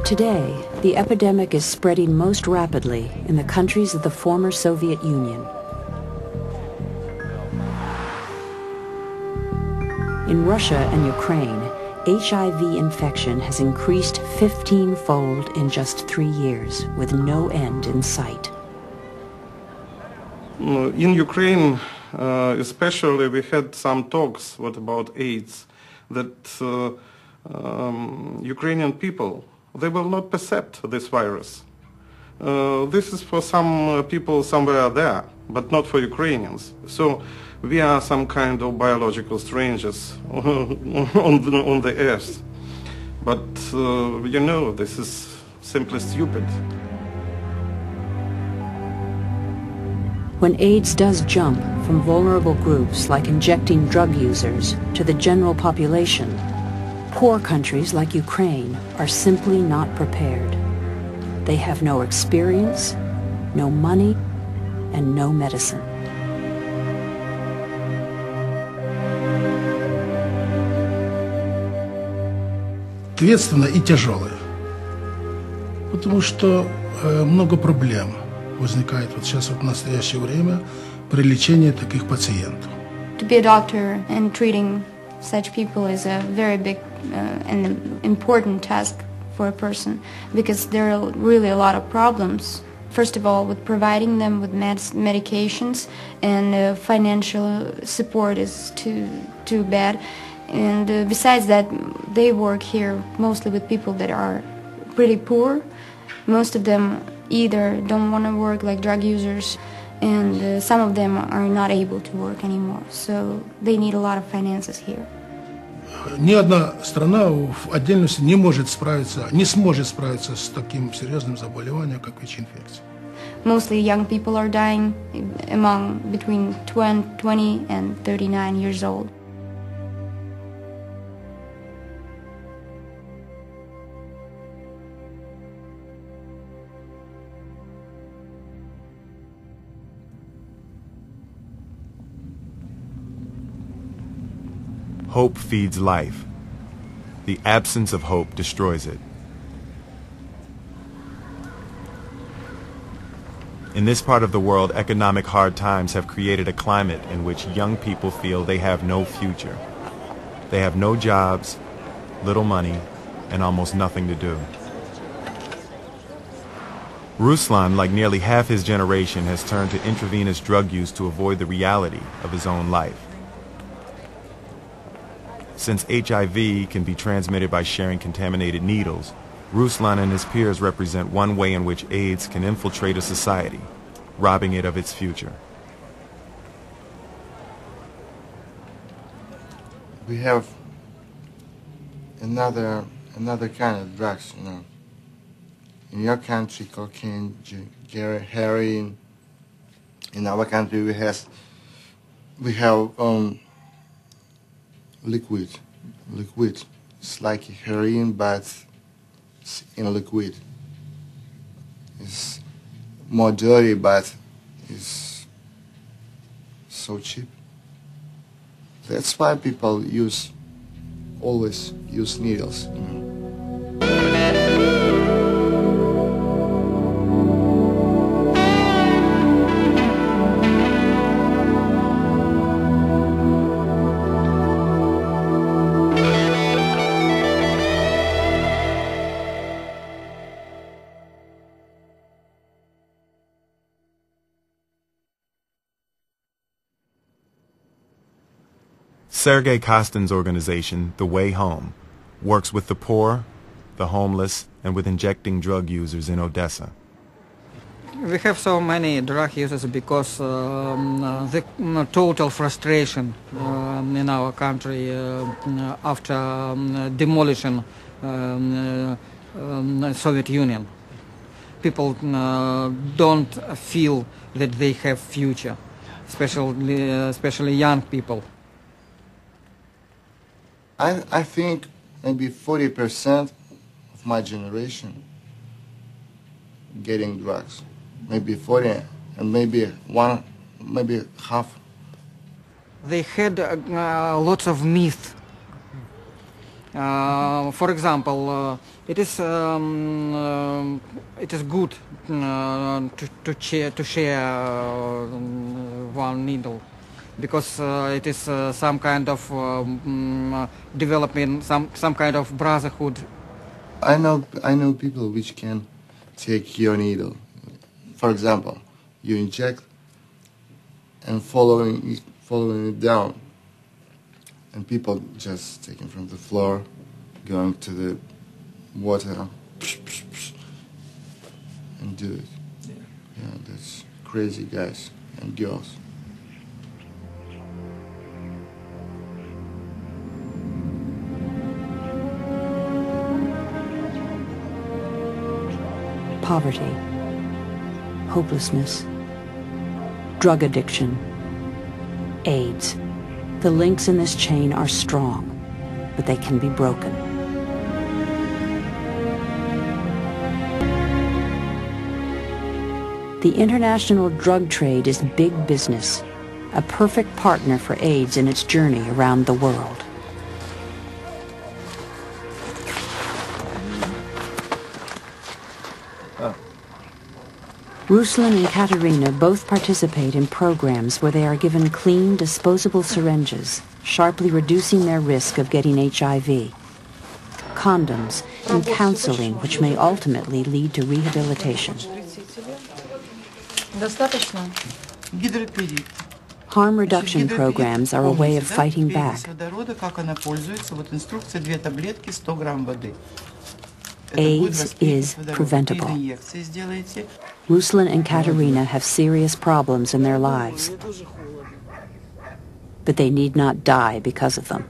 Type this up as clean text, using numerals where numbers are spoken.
Today, the epidemic is spreading most rapidly in the countries of the former Soviet Union. In Russia and Ukraine, HIV infection has increased 15-fold in just 3 years, with no end in sight. In Ukraine, especially, we had some talks about AIDS, that Ukrainian people, they will not perceive this virus. This is for some people somewhere there, but not for Ukrainians. So we are some kind of biological strangers on the earth. But, you know, this is simply stupid. When AIDS does jump from vulnerable groups like injecting drug users to the general population, poor countries like Ukraine are simply not prepared. They have no experience, no money, and no medicine. Ответственно и тяжелое, потому что много проблем возникает вот сейчас вот в настоящее время при лечении таких пациентов. To be a doctor and treating such people is a very big and important task for a person, because there are really a lot of problems. First of all, with providing them with medications, and financial support is too bad. And besides that, they work here mostly with people that are pretty poor. Most of them either don't want to work, like drug users, and some of them are not able to work anymore. So they need a lot of finances here. Ни одна страна в отдельности не может справиться, не сможет справиться с таким серьезным заболеванием, как ВИЧ-инфекция. Mostly young people are dying among between 20 and 39 years old. Hope feeds life. The absence of hope destroys it. In this part of the world, economic hard times have created a climate in which young people feel they have no future. They have no jobs, little money, and almost nothing to do. Ruslan, like nearly half his generation, has turned to intravenous drug use to avoid the reality of his own life. Since HIV can be transmitted by sharing contaminated needles, Ruslan and his peers represent one way in which AIDS can infiltrate a society, robbing it of its future. We have another kind of drugs, you know. In your country, cocaine, heroin. In our country, we have liquid. It's like heroin, but it's in a liquid. It's more dirty, but it's so cheap. That's why people always use needles, you know. Sergei Kostin's organization, The Way Home, works with the poor, the homeless, and with injecting drug users in Odessa. We have so many drug users because the total frustration in our country after demolition Soviet Union. People don't feel that they have future, especially young people. I think maybe 40% of my generation getting drugs. Maybe 40, and maybe half. They had lots of myths For example, it is good to share one needle, because it is some kind of developing some kind of brotherhood. I know people which can take your needle. For example, you inject and following it down, and people just taking from the floor, going to the water, and do it. Yeah, that's crazy guys and girls. Poverty, hopelessness, drug addiction, AIDS. The links in this chain are strong, but they can be broken. The international drug trade is big business, a perfect partner for AIDS in its journey around the world. Ruslan and Katerina both participate in programs where they are given clean, disposable syringes, sharply reducing their risk of getting HIV, condoms, and counseling, which may ultimately lead to rehabilitation. Harm reduction programs are a way of fighting back. AIDS is preventable. Ruslan and Katerina have serious problems in their lives, but they need not die because of them.